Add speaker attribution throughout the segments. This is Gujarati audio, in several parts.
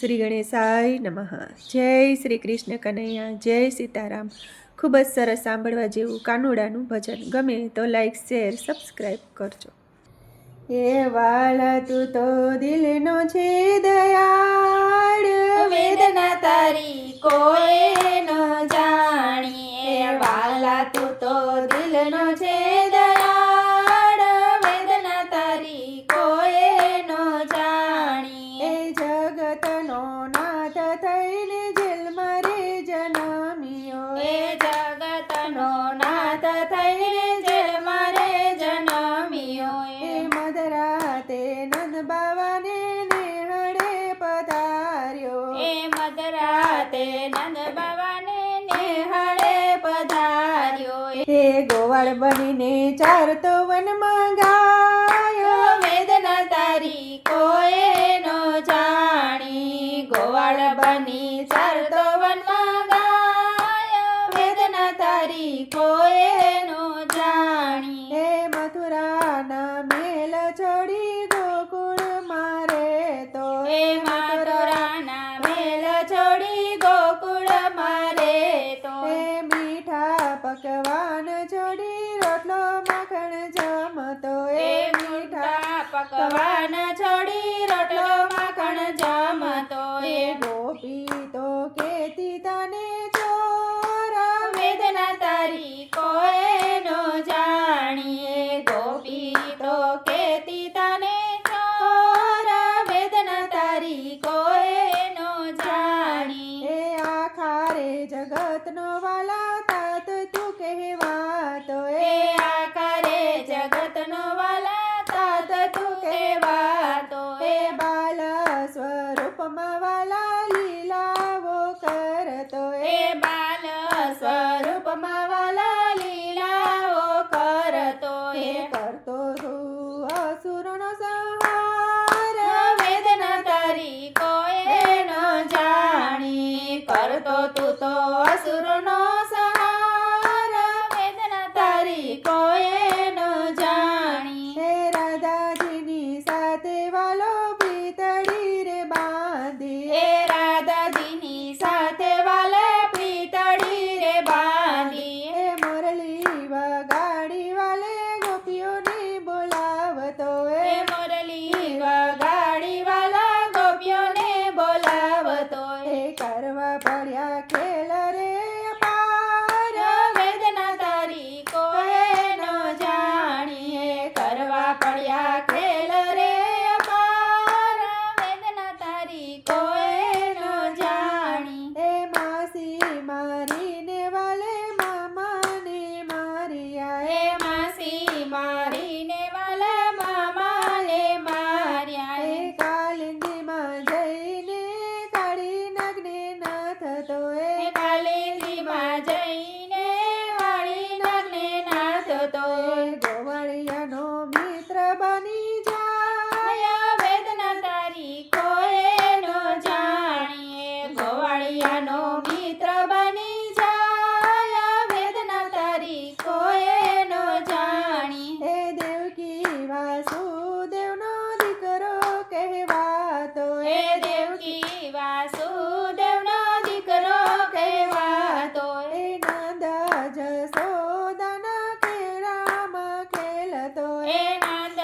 Speaker 1: શ્રી ગણેશાય નમઃ. જય શ્રી કૃષ્ણ કનૈયા, જય સીતારામ. ખૂબ જ સરસ સાંભળવા જેવું કાનુડાનું ભજન. ગમે તો લાઈક, શેર, સબસ્ક્રાઈબ કરજો. એ વાલા તું તો દિલનો છે દયાળ,
Speaker 2: વેદના તારી કોઈ ન જાણીએ. વાલા તું તો દિલનો છે દયાળ, વેદના તારી કોઈ ન જાણીએ.
Speaker 1: એ જગતનો નાથ થઈને જેલમાં રે જન્મ્યો.
Speaker 2: એ જગતનો નાથ થઈને જેલમાં રે જન્મ્યો.
Speaker 1: એ મધરાતે નંદ બાવાને નેહળે પધાર્યો.
Speaker 2: એ મધરાતે નંદ બાવાને નેહળે પધાર્યો.
Speaker 1: હે ગોવાળ બનીને ચારતો વનમાં ગાયો.
Speaker 2: વેદના તારી કોઈ નો જાણી, ગોવાળ બની ચારતો વનમાં ગાય. વેદના તારી કોઈ નો જાણી.
Speaker 1: હે મથુરાના મેલ છોડી ગોકુળમાં રહેતો.
Speaker 2: એ મથુરાના મેલ છોડી ગોકુળમાં રહેતો.
Speaker 1: હે મીઠા પકવાન છોડી રોટલો માખણ જમતો.
Speaker 2: એ મીઠા પકવાન છોડી રોટલો માખણ જમતો. એ
Speaker 1: ગોપી તો કેતી તને ચોર.
Speaker 2: વેદના તારી કોઈ નો જાણીએ. ગોપી તો કેતી તને ચોર, વેદના તારી કોઈ નો જાણી.
Speaker 1: હે આખા રે જગતનો વાલા તાત તું કહેવાતો.
Speaker 2: એ આખા રે જગતનો વાલા તાત તું કહેવાતો.
Speaker 1: એ બાલ સ્વરૂપમાં વાલા લીલાઓ કરતો.
Speaker 2: એ બાલ સ્વરૂપમાં વાલા લીલાઓ કરતો. એ
Speaker 1: કરતો તું અસુરનો સંહાર.
Speaker 2: વેદના તારી કોઈ ન જાણી, કરતો તું તો અસુરનો સંહાર. વેદના તારી કોઈ ન જાણી.
Speaker 1: હે રાધાજીની સાથે વાલો પીતળી રે બાંધી.
Speaker 2: એ રાધાજીની સાથે વાલે પીતળી રે બાંધી.
Speaker 1: હે મુરલી વગાડી વાલે ગોપીઓને બોલાવતો.
Speaker 2: એ મુરલી વગાડી વાલા ગોપીઓને બોલાવતો.
Speaker 1: હે કરવા પડ્યા ખેલ રે અપાર.
Speaker 2: વેદના તારી કોઈ ન જાણીએ. કરવા પડ્યા ખેલ રે અપાર. વેદના તારી કોઈ ન જાણી.
Speaker 1: હે માસી મારીને વાલે મામાને માર્યા.
Speaker 2: એ માસી મારીને વાલા મામાને માર્યા.
Speaker 1: હે કાલિંદીમાં જઈને કાળી નગ્ને ના થતો.
Speaker 2: એ કાલિંદીમાં જઈને વાળી નગ્ને નાથતો.
Speaker 1: ગોવાળિયાનો મિત્ર બની જાય.
Speaker 2: વેદના તારી કોઈ નો જાણીએ. ગોવાળિયાનો મિત્ર બની જાય. વેદના તારી કોઈ નો જાણી.
Speaker 1: હે દેવકી વાસુદેવનો દીકરો કહેવાતો.
Speaker 2: એ દેવકી વાસુદેવનો દીકરો કહેવાતો.
Speaker 1: હે નંદ જસોદાના ખેરામાં ખેલતો.
Speaker 2: એ નંદ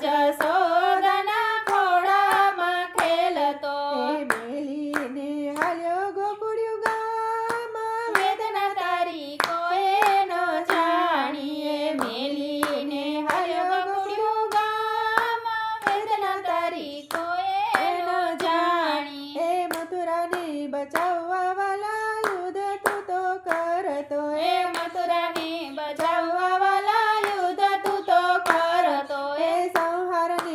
Speaker 2: જસોદાના ખોળામાં ખેલતો.
Speaker 1: હે મેલીને હાલ્યો ગોકુળિયું ગામ.
Speaker 2: વેદના તારી કોઈ ન જાણીએ. મેલીને હાલ્યો ગોકુળિયું ગામ. વેદના તારી કોઈ ન જાણી.
Speaker 1: હે મથુરાને બચાવવા વાલા યુદ્ધ તું તો કરતો.
Speaker 2: એ મથુરાને બચાવવા વાલા યુદ્ધ તું તો કરતો.
Speaker 1: હે સંહારની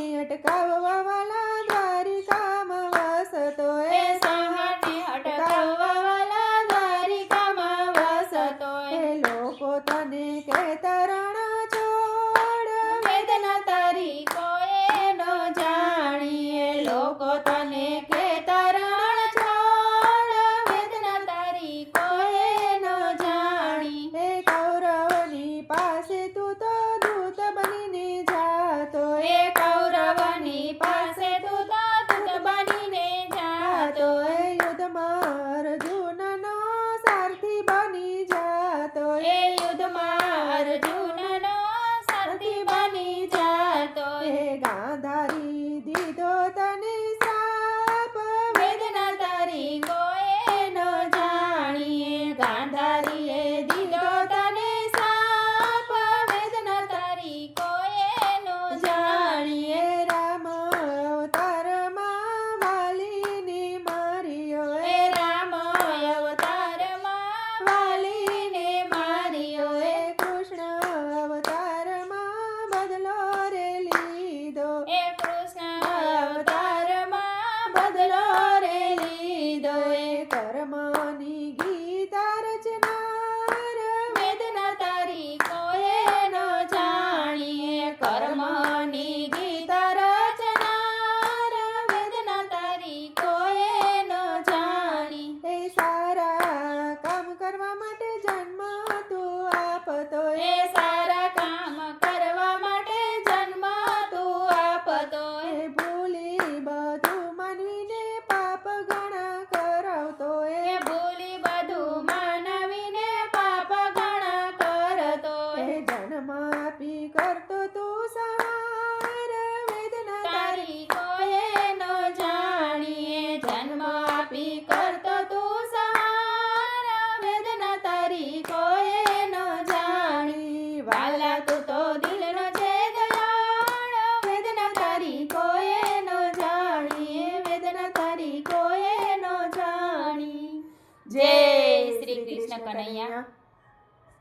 Speaker 2: કનૈયા